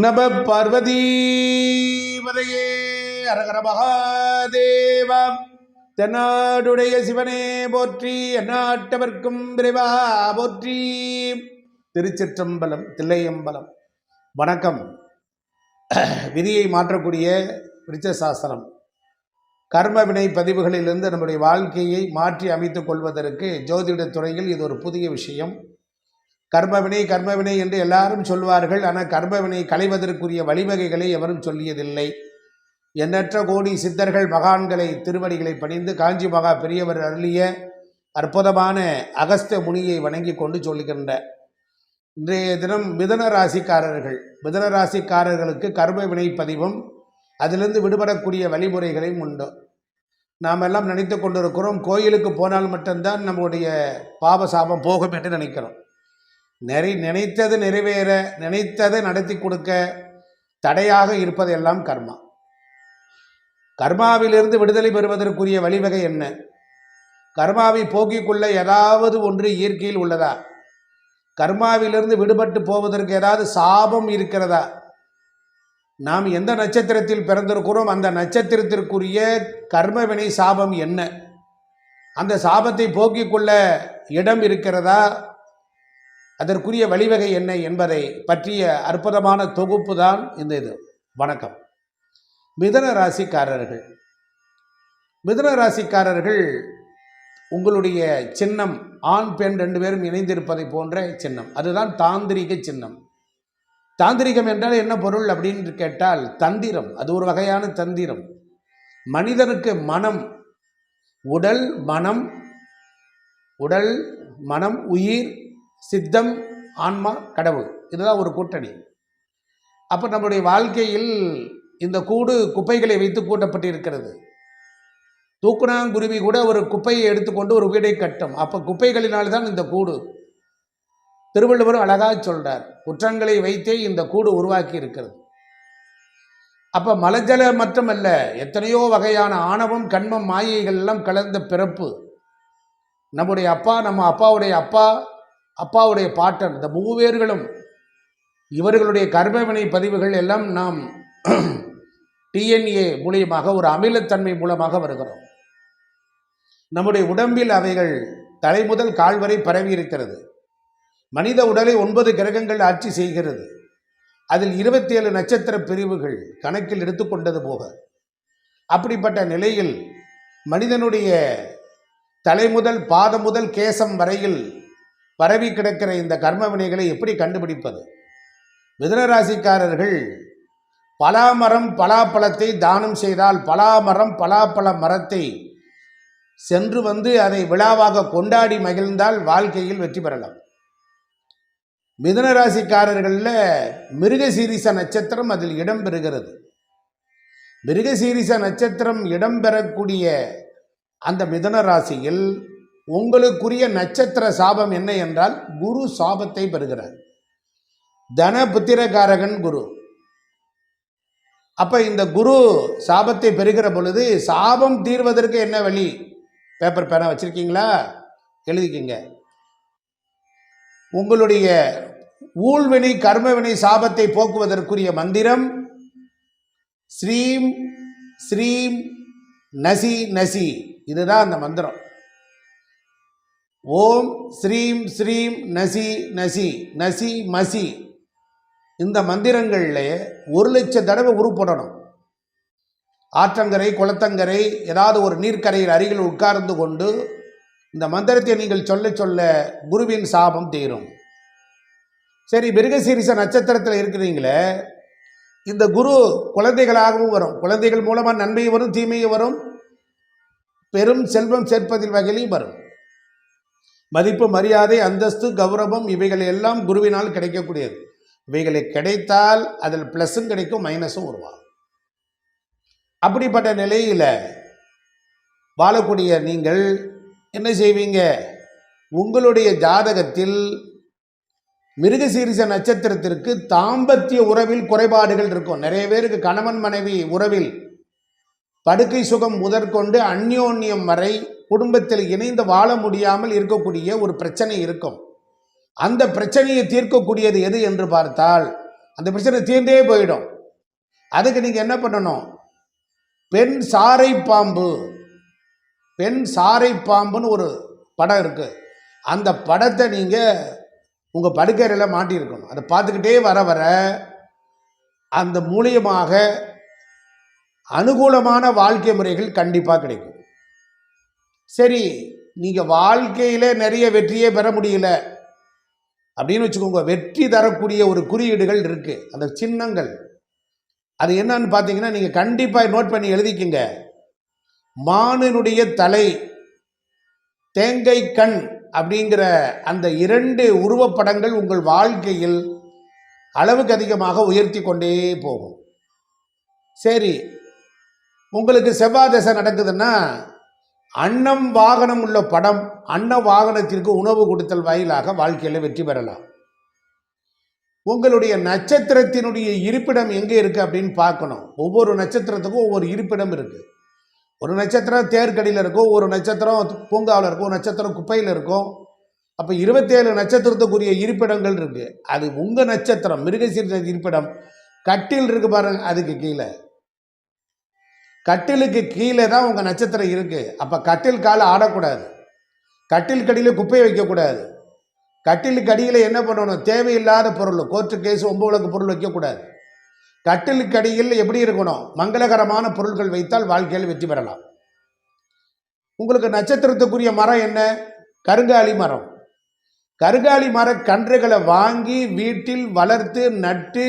நம பார்வதி பதையே அரகர மகாதேவா. தென்னாடுடைய சிவனே போற்றி, எந்நாட்டவர்க்கும் விரைவா போற்றி. திருச்சிற்றம்பலம், தில்லையம்பலம். வணக்கம். விதியை மாற்றக்கூடிய விருட்சசாஸ்திரம் கர்ம வினை பதிவுகளிலிருந்து நம்முடைய வாழ்க்கையை மாற்றி அமைத்துக் கொள்வதற்கு ஜோதிட துறையில் இது ஒரு புதிய விஷயம். கர்மவினை என்று எல்லாரும் சொல்வார்கள். ஆனால் கர்மவினை களைவதற்குரிய வழிவகைகளை எவரும் சொல்லியதில்லை. எண்ணற்ற கோடி சித்தர்கள் மகான்களை திருவடிகளை பணிந்து காஞ்சி மகா பெரியவர் அருளிய அற்புதமான அகஸ்த முனியை வணங்கி கொண்டு சொல்லுகின்ற இன்றைய தினம் மிதுன ராசிக்காரர்களுக்கு கர்ம வினை பதிவும் அதிலிருந்து விடுபடக்கூடிய வழிமுறைகளையும் உண்டு. நாம் எல்லாம் நினைத்து கொண்டிருக்கிறோம், கோயிலுக்கு போனால் மட்டும்தான் நம்முடைய பாவசாபம் போகும் என்று நினைக்கிறோம். நினைத்தது நிறைவேற, நினைத்ததை நடத்தி கொடுக்க தடையாக இருப்பதெல்லாம் கர்மா. கர்மாவிலிருந்து விடுதலை பெறுவதற்குரிய வழிவகை என்ன? கர்மாவை போக்கிக் கொள்ள ஏதாவது ஒன்று இயற்கையில் உள்ளதா? கர்மாவிலிருந்து விடுபட்டு போவதற்கு ஏதாவது சாபம் இருக்கிறதா? நாம் எந்த நட்சத்திரத்தில் பிறந்திருக்கிறோம், அந்த நட்சத்திரத்திற்குரிய கர்மவினை சாபம் என்ன? அந்த சாபத்தை போக்கிக் கொள்ள இடம் இருக்கிறதா? அதற்குரிய வழிவகை என்ன என்பதை பற்றிய அற்புதமான தொகுப்பு தான் இந்த இது. வணக்கம். மிதுன ராசிக்காரர்கள் உங்களுடைய சின்னம் ஆண் பெண் ரெண்டு பேரும் இணைந்திருப்பதை போன்ற சின்னம், அதுதான் தாந்திரிக சின்னம். தாந்திரிகம் என்றால் என்ன பொருள் அப்படின்னு கேட்டால் தந்திரம். அது ஒரு வகையான தந்திரம். மனிதனுக்கு மனம், உடல் மனம் உயிர், சித்தம், ஆன்மா, கடவுள், இதுதான் ஒரு கூட்டணி. அப்போ நம்முடைய வாழ்க்கையில் இந்த கூடு குப்பைகளை வைத்து கூட்டப்பட்டிருக்கிறது. தூக்குனாங்குருவி கூட ஒரு குப்பையை எடுத்துக்கொண்டு ஒரு வீடை கட்டும். அப்போ குப்பைகளினால்தான் இந்த கூடு. திருவள்ளுவர் அழகாக சொல்றார், குற்றங்களை வைத்தே இந்த கூடு உருவாக்கி இருக்கிறது. அப்போ மலஜல மட்டுமல்ல, எத்தனையோ வகையான ஆணவம், கண்மம், மாயைகள் எல்லாம் கலந்த பிறப்பு. நம்முடைய அப்பா, நம்ம அப்பாவுடைய அப்பா, அப்பாவுடைய பாட்டன், இந்த மூவேர்களும் இவர்களுடைய கர்மவினை பதிவுகள் எல்லாம் நாம் டிஎன்ஏ மூலியமாக, ஒரு அமிலத்தன்மை மூலமாக வருகிறோம். நம்முடைய உடம்பில் அவைகள் தலை முதல் கால் வரை பரவி இருக்கிறது. மனித உடலை 9 கிரகங்கள் ஆட்சி செய்கிறது. அதில் 27 நட்சத்திர பிரிவுகள் கணக்கில் எடுத்துக்கொண்டது போக. அப்படிப்பட்ட நிலையில் மனிதனுடைய தலை முதல் பாதம் முதல் கேசம் வரையில் பரவி கிடக்கிற இந்த கர்ம வினைகளை எப்படி கண்டுபிடிப்பது? மிதுன ராசிக்காரர்கள் பலாமரம் பலாப்பழத்தை தானம் செய்தால், பலாமரம் பலாப்பழ மரத்தை சென்று வந்து அதை விழாவாக கொண்டாடி மகிழ்ந்தால் வாழ்க்கையில் வெற்றி பெறலாம். மிதுன ராசிக்காரர்களில் மிருகசீரிச நட்சத்திரம் அதில் இடம்பெறுகிறது. மிருகசீரிச நட்சத்திரம் இடம்பெறக்கூடிய அந்த மிதுன ராசியில் உங்களுக்குரிய நட்சத்திர சாபம் என்ன என்றால் குரு சாபத்தை பெறுகிறார். தன புத்திரகாரகன் குரு. அப்ப இந்த குரு சாபத்தை பெறுகிற பொழுது சாபம் தீர்வதற்கு என்ன வழி? பேப்பர் பேனா வச்சிருக்கீங்களா? எழுதிக்கிங்க. உங்களுடைய ஊழ்வினை கர்மவினை சாபத்தை போக்குவதற்குரிய மந்திரம் ஸ்ரீம் ஸ்ரீம் நசி நசி. இதுதான் அந்த மந்திரம். ஓம் ஸ்ரீம் ஸ்ரீம் நசி நசி நசி மசி. இந்த மந்திரங்களில் 1,00,000 தடவை உருப்படணும். ஆற்றங்கரை, குளத்தங்கரை, ஏதாவது ஒரு நீர்க்கரையில் அருகில் உட்கார்ந்து கொண்டு இந்த மந்திரத்தை நீங்கள் சொல்ல சொல்ல குருவின் சாபம் தீரும். சரி, மிருகசீரிச நட்சத்திரத்தில் இருக்கிறீங்களே, இந்த குரு குழந்தைகளாகவும் வரும். குழந்தைகள் மூலமாக நன்மையும் வரும், தீமையும் வரும். பெரும் செல்வம் சேர்ப்பதில் வகையிலும் வரும். மதிப்பு, மரியாதை, அந்தஸ்து, கௌரவம் இவைகள் எல்லாம் குருவினால் கிடைக்கக்கூடியது. இவைகளை கிடைத்தால் அதில் பிளஸும் கிடைக்கும், மைனஸும் உருவாகும். அப்படிப்பட்ட நிலையில் வாழக்கூடிய நீங்கள் என்ன செய்வீங்க? உங்களுடைய ஜாதகத்தில் மிருகசீரிச நட்சத்திரத்திற்கு தாம்பத்திய உறவில் குறைபாடுகள் இருக்கும். நிறைய பேருக்கு கணவன் மனைவி உறவில் படுக்கை சுகம் முதற்கொண்டு அந்யோன்யம் வரை குடும்பத்தில் இணைந்து வாழ முடியாமல் இருக்கக்கூடிய ஒரு பிரச்சனை இருக்கும். அந்த பிரச்சனையை தீர்க்கக்கூடியது எது என்று பார்த்தால் அந்த பிரச்சனை தீர்ந்தே போயிடும். அதுக்கு நீங்கள் என்ன பண்ணணும், பெண் சாரை பாம்பு, பெண் சாரை பாம்புன்னு ஒரு படம் இருக்குது. அந்த படத்தை நீங்கள் உங்கள் படுக்கையில் மாட்டியிருக்கணும். அதை பார்த்துக்கிட்டே வர வர அந்த மூலியமாக அனுகூலமான வாழ்க்கை முறைகள் கண்டிப்பாக கிடைக்கும். சரி, நீங்கள் வாழ்க்கையில் நிறைய வெற்றியே பெற முடியல அப்படின்னு வச்சுக்கோங்க. வெற்றி தரக்கூடிய ஒரு குறியீடுகள் இருக்குது, அந்த சின்னங்கள். அது என்னன்னு பார்த்தீங்கன்னா, நீங்கள் கண்டிப்பாக நோட் பண்ணி எழுதிக்கிங்க. மானினுடைய தலை, தேங்கை கண் அப்படிங்கிற அந்த 2 உருவப்படங்கள் உங்கள் வாழ்க்கையில் அளவுக்கு அதிகமாக உயர்த்தி கொண்டே போகும். சரி, உங்களுக்கு செவ்வாய் தசை நடக்குதுன்னா அன்னம் வாகனம் உள்ள படம், அன்ன வாகனத்திற்கு உணவு கொடுத்தல் வாயிலாக வாழ்க்கையில் வெற்றி பெறலாம். உங்களுடைய நட்சத்திரத்தினுடைய இருப்பிடம் எங்கே இருக்குது அப்படின்னு பார்க்கணும். ஒவ்வொரு நட்சத்திரத்துக்கும் ஒவ்வொரு இருப்பிடம் இருக்குது. ஒரு நட்சத்திரம் தேர்க்கடியில் இருக்கும், ஒரு நட்சத்திரம் பூங்காவில் இருக்கும், ஒரு நட்சத்திரம் குப்பையில் இருக்கும். அப்போ 27 நட்சத்திரத்துக்குரிய இருப்பிடங்கள் இருக்குது. அது உங்கள் நட்சத்திரம் மிருகசீரிஷ இருப்பிடம் கட்டில் இருக்குது பாருங்க, அதுக்கு கீழே, கட்டிலுக்கு கீழே தான் உங்கள் நட்சத்திரம் இருக்குது. அப்போ கட்டில் காலை ஆடக்கூடாது, கட்டில் கடியில் குப்பையை வைக்கக்கூடாது. கட்டிலுக்கு அடியில் என்ன பண்ணணும், தேவையில்லாத பொருள், கோர்ட்டு கேஸ், 9 விளக்கு பொருள் வைக்கக்கூடாது. கட்டிலுக்கு அடியில் எப்படி இருக்கணும், மங்களகரமான பொருட்கள் வைத்தால் வாழ்க்கையில் வெற்றி பெறலாம். உங்களுக்கு நட்சத்திரத்துக்குரிய மரம் என்ன, கருங்காலி மரம். கருங்காலி மர கன்றுகளை வாங்கி வீட்டில் வளர்த்து நட்டு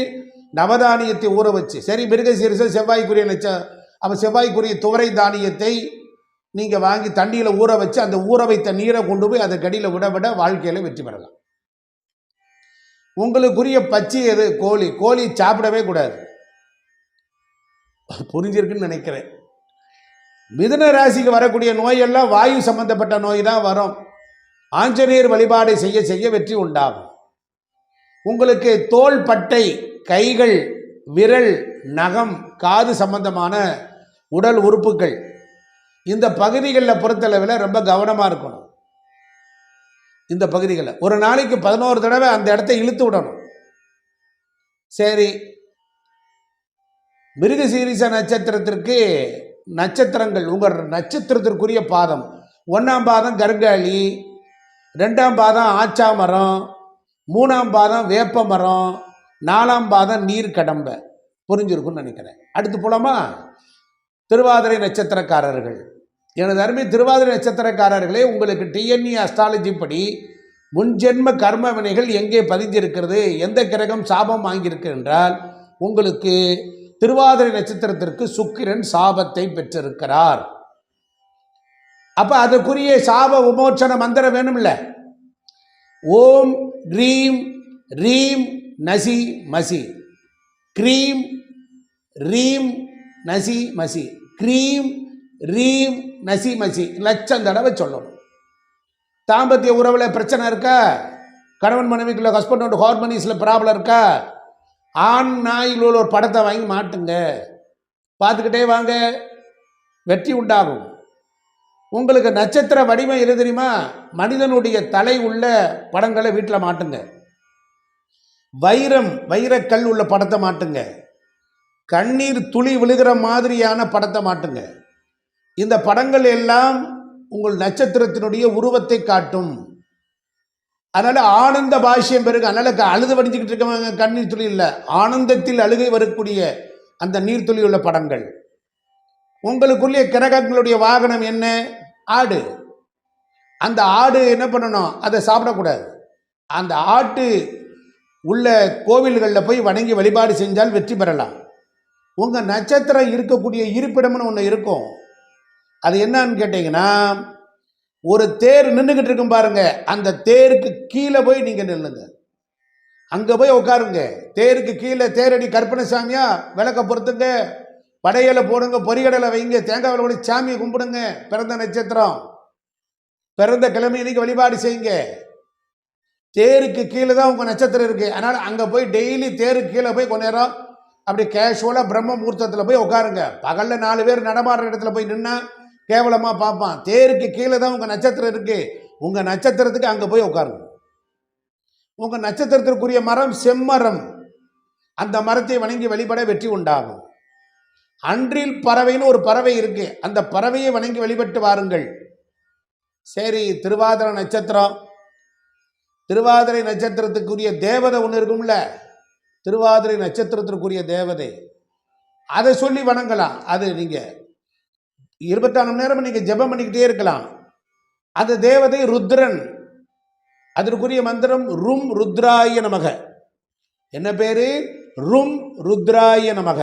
நவதானியத்தை ஊற வச்சு, சரி மிருகசீரிஷம் செவ்வாய்க்குரிய அப்போ செவ்வாய்க்குரிய துவரை தானியத்தை நீங்கள் வாங்கி தண்ணியில் ஊற வச்சு அந்த ஊற வைத்த நீரை கொண்டு போய் அதை கடியில் விட விட வாழ்க்கையில் வெற்றி பெறலாம். உங்களுக்குரிய பச்சை எது, கோழி. கோழி சாப்பிடவே கூடாது. புரிஞ்சிருக்குன்னு நினைக்கிறேன். மிதுன ராசிக்கு வரக்கூடிய நோயெல்லாம் வாயு சம்பந்தப்பட்ட நோய் தான் வரும். ஆஞ்சநேயர் வழிபாடு செய்ய செய்ய வெற்றி உண்டாகும். உங்களுக்கு தோள் பட்டை, கைகள், விரல், நகம், காது சம்பந்தமான உடல் உறுப்புகள், இந்த பகுதிகளில் பொறுத்தளவில் ரொம்ப கவனமாக இருக்கணும். இந்த பகுதிகளில் ஒரு நாளைக்கு 11 தடவை அந்த இடத்த இழுத்து விடணும். சரி, மிருகசீரிஷ நட்சத்திரத்திற்கு நட்சத்திரங்கள், உங்கள் நட்சத்திரத்திற்குரிய பாதம், 1ஆம் பாதம் கருங்காலி, 2ஆம் பாதம் ஆச்சா மரம், 3ஆம் பாதம் வேப்ப மரம், 4ஆம் பாதம் நீர் கடம்பை. புரிஞ்சிருக்குன்னு நினைக்கிறேன். அடுத்து போலாமா, திருவாதிரை நட்சத்திரக்காரர்கள். எனது அருமை திருவாதிரை நட்சத்திரக்காரர்களே, உங்களுக்கு டிஎன்இ அஸ்ட்ராலஜி படி முன்ஜென்ம கர்ம வினைகள் எங்கே பதிஞ்சிருக்கிறது, எந்த கிரகம் சாபம் வாங்கியிருக்கு என்றால், உங்களுக்கு திருவாதிரை நட்சத்திரத்திற்கு சுக்கிரன் சாபத்தை பெற்றிருக்கிறார். அப்போ அதுக்குரிய சாப விமோச்சன மந்திரம் வேணும்ல. ஓம் ரீம் ரீம் நசி மசி, க்ரீம் ரீம் நசி மசி, க்ரீம் ரீம் நசி மசி 1,00,000 தடவை சொல்லணும். தாம்பத்திய உறவில் பிரச்சனை இருக்கா, கணவன் மனைவிக்குள்ள ஹஸ்பண்ட் அண்ட் ஹார்மோனிஸில் ப்ராப்ளம் இருக்கா, ஆண் நாயில் உள்ள ஒரு படத்தை வாங்கி மாட்டுங்க, பார்த்துக்கிட்டே வாங்க, வெற்றி உண்டாகும். உங்களுக்கு நட்சத்திர வடிவம் எது தெரியுமா, மனிதனுடைய தலை உள்ள படங்களை வீட்டில் மாட்டுங்க. வைரக்கல் உள்ள படத்தை மாட்டுங்க. கண்ணீர் துளி விழுகிற மாதிரியான படத்தை மாட்டுங்க. இந்த படங்கள் எல்லாம் உங்கள் நட்சத்திரத்தினுடைய உருவத்தை காட்டும். அதனால ஆனந்த பாஷ்யம் பெருகு. அதனால அழுது வடிஞ்சுக்கிட்டு இருக்கவங்க கண்ணீர் துளி இல்லை, ஆனந்தத்தில் அழுகை வரக்கூடிய அந்த நீர்த்துளி உள்ள படங்கள். உங்களுக்குள்ளே கிரகங்களுடைய வாகனம் என்ன, ஆடு. அந்த ஆடு என்ன பண்ணணும், அதை சாப்பிடக்கூடாது. அந்த ஆட்டு உள்ள கோவில்களில் போய் வணங்கி வழிபாடு செஞ்சால் வெற்றி பெறலாம். உங்கள் நட்சத்திரம் இருக்கக்கூடிய இருப்பிடம்னு ஒன்று இருக்கும். அது என்னன்னு கேட்டிங்கன்னா, ஒரு தேர் நின்றுக்கிட்டு இருக்கும் பாருங்க, அந்த தேருக்கு கீழே போய் நீங்கள் நில்லுங்க, அங்கே போய் உட்காருங்க. தேருக்கு கீழே தேரடி கற்பனை சாமியா விளக்க பொறுத்துங்க, படையலை போடுங்க, பொறிகடலை வைங்க, தேங்காய் விளை சாமியை கும்பிடுங்க. பிறந்த நட்சத்திரம், பிறந்த கிழமை இன்னைக்கு வழிபாடு செய்யுங்க. தேருக்கு கீழே தான் உங்கள் நட்சத்திரம் இருக்குது. அதனால் அங்கே போய் டெய்லி தேருக்கு கீழே போய் கொஞ்ச நேரம் அப்படி கேஷுவலாக பிரம்ம முகூர்த்தத்தில் போய் உட்காருங்க. பகலில் 4 பேர் நடமாடுற இடத்துல போய் நின்னா கேவலமாக பார்ப்பான். தேருக்கு கீழே தான் உங்கள் நட்சத்திரம் இருக்குது. உங்கள் நட்சத்திரத்துக்கு அங்கே போய் உட்காருங்க. உங்கள் நட்சத்திரத்திற்குரிய மரம் செம்மரம். அந்த மரத்தை வணங்கி வழிபட வெற்றி உண்டாகும். அன்றில் பறவைன்னு ஒரு பறவை இருக்கு, அந்த பறவையை வணங்கி வழிபட்டு வாருங்கள். சரி, திருவாதிரை நட்சத்திரம், திருவாதிரை நட்சத்திரத்துக்குரிய தேவதை ஒன்று இருக்கும்ல, திருவாதிரை நட்சத்திரத்திற்குரிய தேவதை, அதை சொல்லி வணங்கலாம். அது நீங்கள் 24 மணி நேரம் நீங்கள் ஜெபம் பண்ணிக்கிட்டே இருக்கலாம். அந்த தேவதை ருத்ரன், அதற்குரிய மந்திரம் ரும் ருத்ராய நமக. என்ன பேரு? ரும் ருத்ராய நமக.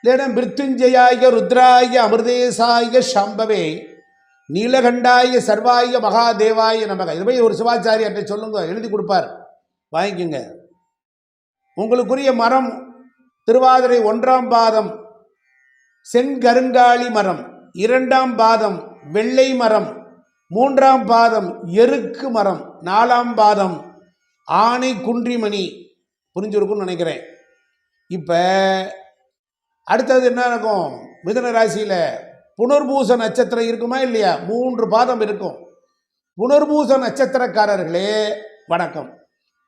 இல்லைன்னா மிருத்யுஞ்சயாய ருத்ராய அமிர்தேசாய சம்பவே நீலகண்டாய சர்வாய மகாதேவாய நமக. இது போய் ஒரு சிவாச்சாரியார்ட்ட சொல்லுங்க, எழுதி கொடுப்பார், வாங்கிக்கோங்க. உங்களுக்குரிய மரம் திருவாதிரை 1ஆம் பாதம் செங்கருங்காலி மரம், 2ஆம் பாதம் வெள்ளை மரம், 3ஆம் பாதம் எருக்கு மரம், 4ஆம் பாதம் ஆனை குன்றிமணி. புரிஞ்சிருக்கும்னு நினைக்கிறேன். இப்போ அடுத்தது என்ன இருக்கும்? மிதுன ராசியில் புனர்பூச நட்சத்திரம் இருக்குமா இல்லையா? 3 பாதம் இருக்கும். புனர்பூச நட்சத்திரக்காரர்களே வணக்கம்.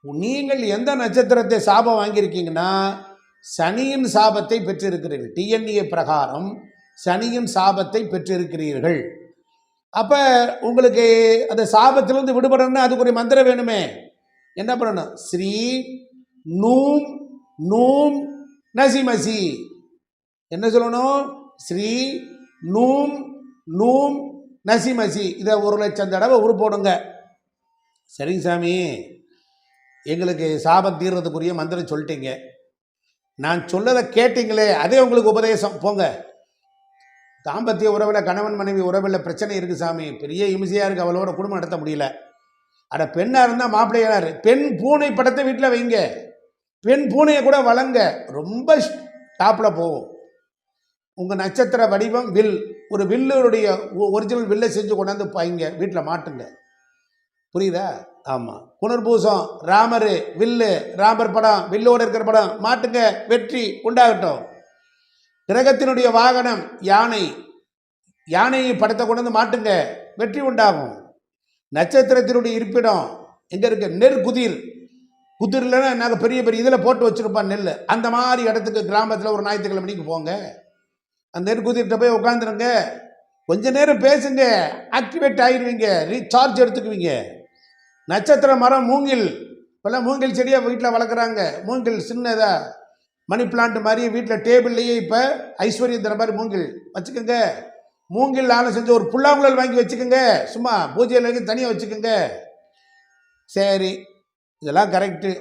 நீங்கள் எந்த நட்சத்திரத்தை சாபம் வாங்கியிருக்கீங்கன்னா சனியின் சாபத்தை பெற்றிருக்கிறீர்கள். டிஎன்ஏ பிரகாரம் சனியின் சாபத்தை பெற்றிருக்கிறீர்கள். அப்போ உங்களுக்கு அந்த சாபத்திலிருந்து விடுபடணும்னா அதுக்கு ஒரு மந்திரம் வேணுமே. என்ன பண்ணணும்? ஸ்ரீ நூம் நூம் நசிமசி. என்ன சொல்லணும்? ஸ்ரீ நூம் நூம் நசிமசி. இதை 1,00,000 தடவை உருப்போடுங்க. சரிங்க சாமி, எங்களுக்கு சாபம் தீர்றதுக்குரிய மந்திரம் சொல்லிட்டீங்க, நான் சொல்லதை கேட்டீங்களே, அதே உங்களுக்கு உபதேசம். போங்க. தாம்பத்திய உறவில் கணவன் மனைவி உறவில் பிரச்சனை இருக்குது சாமி, பெரிய இமிசையாக இருக்குது, அவளோட குடும்பம் நடத்த முடியல. அட பெண்ணாக இருந்தால் மாப்பிள்ளையார் பெண் பூனை படத்தை வீட்டில் வைங்க, பெண் பூனையை கூட வளங்க, ரொம்ப டாப்பில் போகும். உங்கள் நட்சத்திர வடிவம் வில், ஒரு வில்லுடைய ஒரிஜினல் வில்லை செஞ்சு கொண்டாந்து வைங்க, வீட்டில் மாட்டுங்க. புரியுதா? ஆமாம். புனர்பூசம் ராமர் வில்லு, ராமர் படம் வில்லோடு இருக்கிற படம் மாட்டுங்க, வெற்றி உண்டாகட்டும். கிரகத்தினுடைய வாகனம் யானை, யானை படத்தை கொண்டு வந்து மாட்டுங்க, வெற்றி உண்டாகும். நட்சத்திரத்தினுடைய இருப்பிடம் எங்கே இருக்கு? நெற்குதிர். குதிரில்னா நாங்கள் பெரிய பெரிய இதில் போட்டு வச்சுருப்பான் நெல், அந்த மாதிரி இடத்துக்கு கிராமத்தில் ஒரு ஞாயிற்றுக்கிழமை மணிக்கு போங்க, அந்த நெற்குதிர்கிட்ட போய் உட்காந்துருங்க, கொஞ்ச நேரம் பேசுங்க, ஆக்டிவேட் ஆகிடுவீங்க, ரீசார்ஜ் எடுத்துக்குவீங்க. நட்சத்திர மரம் மூங்கில், இப்போல்லாம் மூங்கில் செடியாக வீட்டில் வளர்க்குறாங்க. மூங்கில் சின்னதாக மணி பிளான்ட் மாதிரி வீட்டில் டேபிள்லேயே இப்போ ஐஸ்வர்யம் தர மாதிரி மூங்கில் வச்சுக்கோங்க. மூங்கில் ஆலை செஞ்ச ஒரு புல்லாங்குழல் வாங்கி வச்சுக்கோங்க, சும்மா பூஜையில் தனியாக வச்சுக்கோங்க. சரி, இதெல்லாம் கரெக்டு.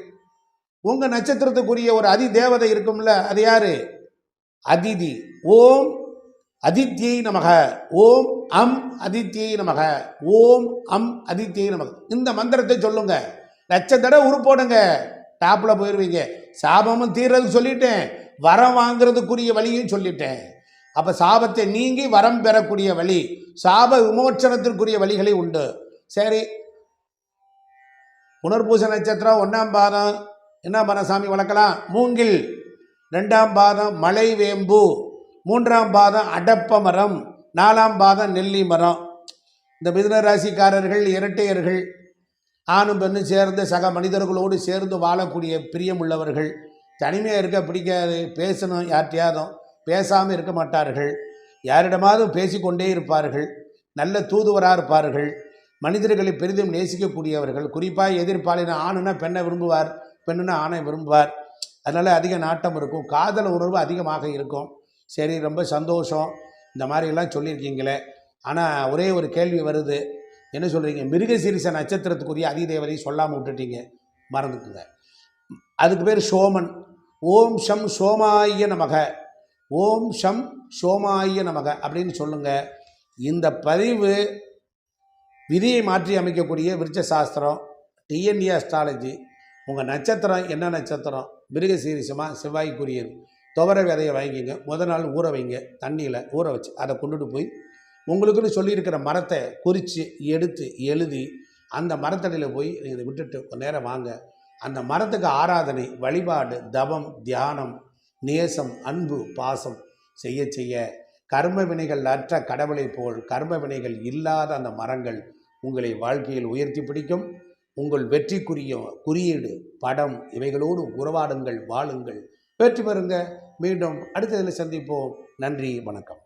உங்கள் நட்சத்திரத்துக்குரிய ஒரு அதி தேவதை இருக்கும்ல, அது யார்? அதிதி. ஓம் அதித்யை நமக, ஓம் அம் அதித்யை நமக, ஓம் அம் அதித்யை நமக. இந்த மந்திரத்தை சொல்லுங்க, 1,00,000 தடவை உருப்போடுங்க, டாப்பில் போயிடுவீங்க. சாபமும் தீர்றதுக்கு சொல்லிட்டேன், வரம் வாங்கிறதுக்குரிய வழியும் சொல்லிட்டேன். அப்போ சாபத்தை நீங்கி வரம் பெறக்கூடிய வழி, சாப விமோச்சனத்திற்குரிய வழிகளை உண்டு. சரி, புனர்பூச நட்சத்திரம் 1ஆம் பாதம் என்ன பண்ண சாமி வளர்க்கலாம்? மூங்கில். 2ஆம் பாதம் மலை வேம்பு, 3ஆம் பாதம் அடப்ப மரம், 4ஆம் பாதம் நெல்லி மரம். இந்த மிதுன ராசிக்காரர்கள் இரட்டையர்கள், ஆணும் பெண்ணும் சேர்ந்து சக மனிதர்களோடு சேர்ந்து வாழக்கூடிய பிரியமுள்ளவர்கள். தனிமையாக இருக்க பிடிக்காது, பேசணும், யார்கிட்டையாதும் பேசாமல் இருக்க மாட்டார்கள், யாரிடமாவது பேசிக்கொண்டே இருப்பார்கள், நல்ல தூதுவராக இருப்பார்கள், மனிதர்களை பெரிதும் நேசிக்கக்கூடியவர்கள். குறிப்பாக எதிர்ப்பாளின ஆணுன்னா பெண்ணை விரும்புவார், பெண்ணுன்னா ஆணை விரும்புவார். அதனால் அதிக நாட்டம் இருக்கும், காதல் உணர்வு அதிகமாக இருக்கும். சரி, ரொம்ப சந்தோஷம் இந்த மாதிரிலாம் சொல்லியிருக்கீங்களே. ஆனால் ஒரே ஒரு கேள்வி வருது, என்ன சொல்கிறீங்க? மிருகசீரிச நட்சத்திரத்துக்குரிய அதிதேவதை சொல்லாமல் விட்டுட்டீங்க, மறந்துக்குங்க. அதுக்கு பேர் சோமன். ஓம் ஷம் சோமாய நமக, ஓம் ஷம் சோமாய நமக அப்படின்னு சொல்லுங்கள். இந்த பதிவு விதியை மாற்றி அமைக்கக்கூடிய விருட்ச சாஸ்திரம், டிஎன்ஏ அஸ்ட்ராலஜி. உங்கள் நட்சத்திரம் என்ன நட்சத்திரம்? மிருகசீரிசமாக செவ்வாய்க்குரியது. துவரை விதையை வாங்கிங்க, முதல் நாள் ஊற வைங்க, தண்ணியில் ஊற வச்சு அதை கொண்டுட்டு போய் உங்களுக்குன்னு சொல்லியிருக்கிற மரத்தை குறித்து எடுத்து எழுதி அந்த மரத்தடியில் போய் இதை விட்டுட்டு கொஞ்ச நேரம் வாங்க. அந்த மரத்துக்கு ஆராதனை, வழிபாடு, தவம், தியானம், நேசம், அன்பு, பாசம் செய்ய செய்ய கர்ம வினைகள் அற்ற கடவுளை போல் கர்ம வினைகள் இல்லாத அந்த மரங்கள் உங்களை வாழ்க்கையில் உயர்த்தி பிடிக்கும். உங்கள் வெற்றிக்குரிய குறியீடு, படம் இவைகளோடு உறவாடுங்கள், வாழுங்கள், வெற்றி பெறுங்க. மீண்டும் அடுத்ததில் சந்திப்போம். நன்றி, வணக்கம்.